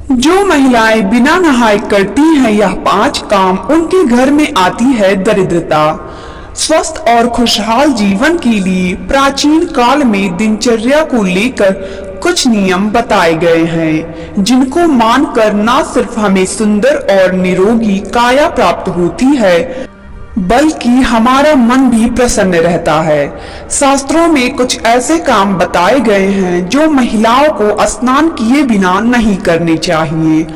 जो महिलाएं बिना नहाए करती हैं यह 5 काम, उनके घर में आती है दरिद्रता। स्वस्थ और खुशहाल जीवन के लिए प्राचीन काल में दिनचर्या को लेकर कुछ नियम बताए गए हैं, जिनको मानकर न सिर्फ हमें सुंदर और निरोगी काया प्राप्त होती है, बल्कि हमारा मन भी प्रसन्न रहता है। शास्त्रों में कुछ ऐसे काम बताए गए हैं जो महिलाओं को स्नान किए बिना नहीं करने चाहिए।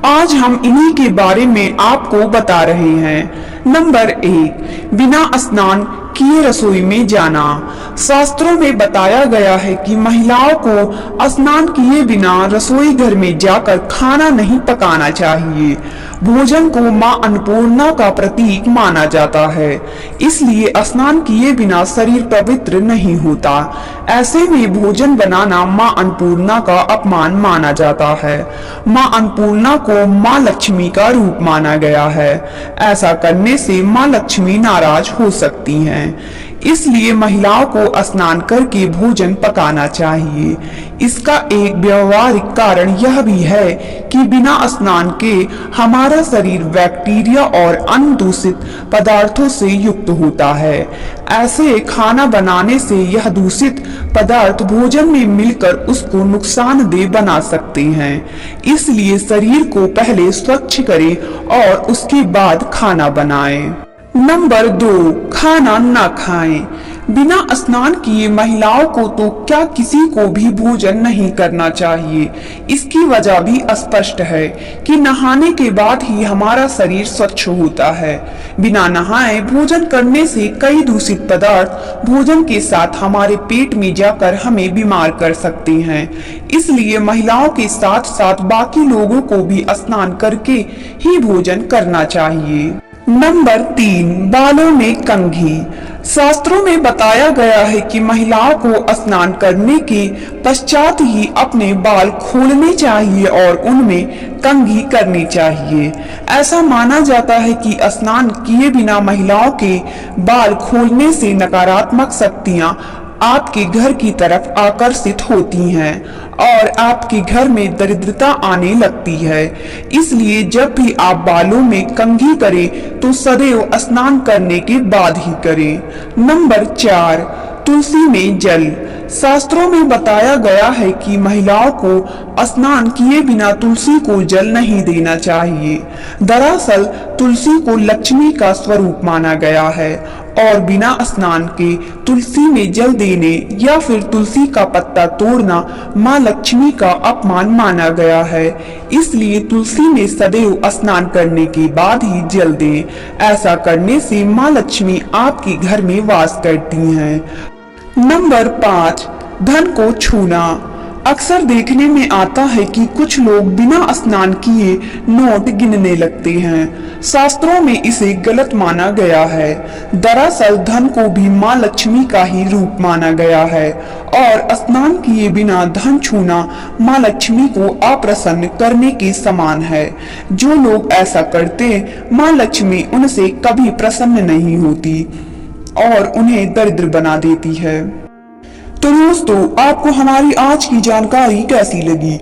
आज हम इन्हीं के बारे में आपको बता रहे हैं। नंबर 1, बिना स्नान किए रसोई में जाना। शास्त्रों में बताया गया है कि महिलाओं को स्नान किए बिना रसोई घर में जाकर खाना नहीं पकाना चाहिए। भोजन को मां अन्नपूर्णा का प्रतीक माना जाता है, इसलिए स्नान किए बिना शरीर पवित्र नहीं होता। ऐसे में भोजन बनाना मां अन्नपूर्णा का अपमान माना जाता है। मां अन्नपूर्णा को मां लक्ष्मी का रूप माना गया है। ऐसा करने से मां लक्ष्मी नाराज हो सकती हैं, इसलिए महिलाओं को स्नान करके भोजन पकाना चाहिए। इसका एक व्यवहारिक कारण यह भी है कि बिना स्नान के हमारा शरीर बैक्टीरिया और अन्य दूषित पदार्थों से युक्त होता है। ऐसे खाना बनाने से यह दूषित पदार्थ भोजन में मिलकर उसको नुकसानदेह बना सकते हैं। इसलिए शरीर को पहले स्वच्छ करें और उसके बाद खाना बनाएं। नंबर 2, खाना न खाएं। बिना स्नान किए महिलाओं को तो क्या किसी को भी भोजन नहीं करना चाहिए। इसकी वजह भी स्पष्ट है कि नहाने के बाद ही हमारा शरीर स्वच्छ होता है। बिना नहाए भोजन करने से कई दूषित पदार्थ भोजन के साथ हमारे पेट में जाकर हमें बीमार कर सकते हैं। इसलिए महिलाओं के साथ साथ बाकी लोगों को भी स्नान करके ही भोजन करना चाहिए। नंबर 3, बालों में कंघी। शास्त्रों में बताया गया है कि महिलाओं को स्नान करने के पश्चात ही अपने बाल खोलने चाहिए और उनमें कंघी करनी चाहिए। ऐसा माना जाता है कि स्नान किए बिना महिलाओं के बाल खोलने से नकारात्मक शक्तियां आपके घर की तरफ आकर्षित होती हैं और आपके घर में दरिद्रता आने लगती है। इसलिए जब भी आप बालों में कंघी करें तो सदैव स्नान करने के बाद ही करें। नंबर 4, तुलसी में जल। शास्त्रों में बताया गया है कि महिलाओं को स्नान किए बिना तुलसी को जल नहीं देना चाहिए। दरअसल तुलसी को लक्ष्मी का स्वरूप माना गया है और बिना स्नान के तुलसी में जल देने या फिर तुलसी का पत्ता तोड़ना मां लक्ष्मी का अपमान माना गया है। इसलिए तुलसी में सदैव स्नान करने के बाद ही जल दें। ऐसा करने से मां लक्ष्मी आपके घर में वास करती हैं। नंबर 5, धन को छूना। अक्सर देखने में आता है कि कुछ लोग बिना स्नान किए नोट गिनने लगते हैं। शास्त्रों में इसे गलत माना गया है। दरअसल धन को भी मां लक्ष्मी का ही रूप माना गया है और स्नान किए बिना धन छूना मां लक्ष्मी को अप्रसन्न करने के समान है। जो लोग ऐसा करते मां लक्ष्मी उनसे कभी प्रसन्न नहीं होती और उन्हें दरिद्र बना देती है। तो दोस्तों, आपको हमारी आज की जानकारी कैसी लगी?